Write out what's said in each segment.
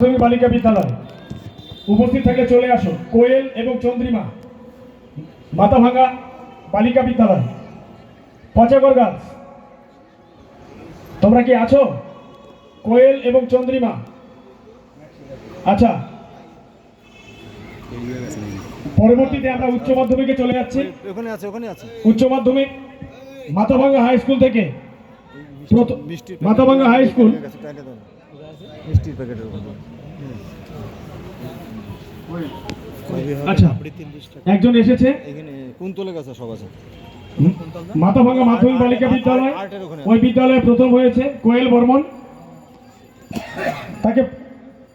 প্রাথমিক বালিকা বিদ্যালয় উপস্থিত থাকলে চলে আসো। কোয়েল এবং চন্দ্রিমা, মাথাভাঙ্গা বালিকা বিদ্যালয়, পচাগড় গার্লস। তোমরা কি আছো? কোয়েল এবং চন্দ্রিমা। আচ্ছা, পরবর্তীতে আমরা উচ্চ মাধ্যমিকে চলে যাচ্ছি। উচ্চ মাধ্যমিক মাথাভাঙ্গা হাই স্কুল থেকে, মাথাভাঙ্গা হাই স্কুল। আচ্ছা, একজন এসেছে মাথাভাঙ্গা মাধ্যমিক বালিকা বিদ্যালয়, ওই বিদ্যালয়ে প্রথম হয়েছে কোয়েল বর্মন।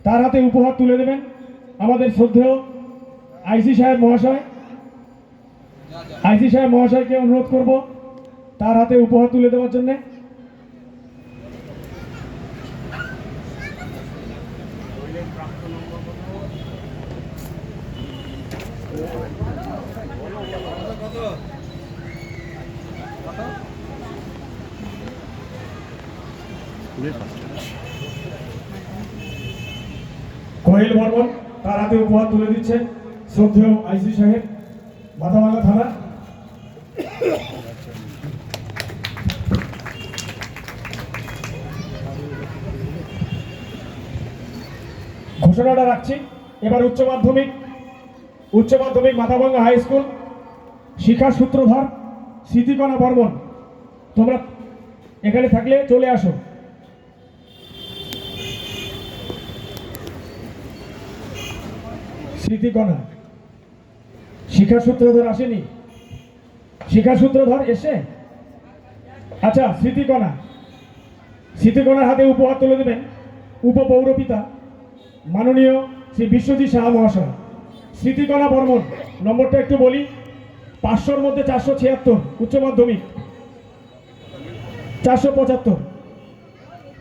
তার হাতে উপহার তুলে দেবেন আমাদের শ্রদ্ধেয় আইসি সাহেব মহাশয়। আইসি সাহেব মহাশয়কে অনুরোধ করব তার হাতে উপহার তুলে দেওয়ার জন্য। কোয়েল বর্মন তার হাতে উপহার তুলে দিচ্ছে শ্রদ্ধেয় আইসি সাহেব, মাথাভাঙ্গা থানা। ঘোষণাটা রাখছি। এবার উচ্চ মাধ্যমিক মাথাভাঙ্গা হাই স্কুল শিক্ষা সূত্রধর স্মৃতিকণা বর্মন। তোমরা এখানে থাকলে চলে আসো। স্মৃতিকণা, শিক্ষা সূত্রধর আসেনি? শিক্ষা সূত্রধর এসে, আচ্ছা, স্মৃতিকণার হাতে উপহার তুলে দেবেন উপপৌরপিতা মাননীয় শ্রী বিশ্বজিৎ সাহা মহাশয়। স্মৃতিকণা বর্মন, নম্বরটা একটু বলি, 500-র মধ্যে 476, উচ্চ মাধ্যমিক 475,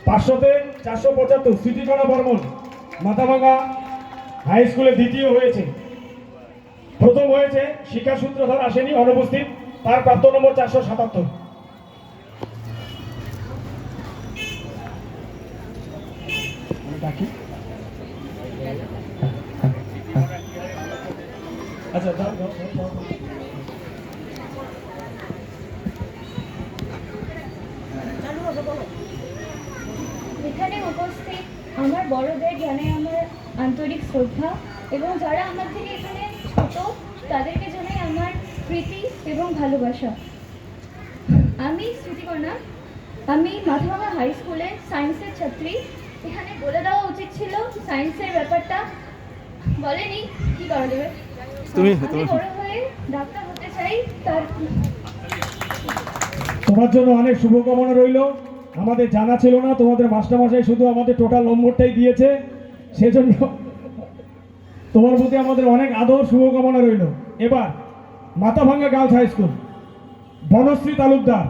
500-তে 475। স্মৃতিকণা বর্মন মাথাভাঙ্গা হাই স্কুলে দ্বিতীয় হয়েছে। প্রথম হয়েছে শিক্ষা সূত্রধর আসেনি, অনুপস্থিত, তার প্রাপ্ত নম্বর 477। আচ্ছা, এখানে উপস্থিত আমার বড়দের জানাই আমার আন্তরিক শ্রদ্ধা, এবং যারা আমার থেকে এখানে ছোট তাদেরকে জানাই আমার প্রীতি এবং ভালোবাসা। আমি স্মৃতিকণা, আমি মাথাভাঙ্গা হাই স্কুলে সায়েন্সের ছাত্রী। এখানে বলে দেওয়া উচিত ছিল সায়েন্সের ব্যাপারটা, বলেনি, কি করা যাবে। আমি বড় হয়ে ডাক্তার হতে চাই। তোমার জন্য অনেক শুভকামনা রইল। আমাদের জানা ছিল না, তোমাদের মাস্টারমশাই শুধু আমাদের টোটাল নম্বরটাই দিয়েছে, সেজন্য তোমার প্রতি আমাদের অনেক আদর, শুভকামনা রইল। এবার Mathabhanga girls high school, Banashree Talukdar.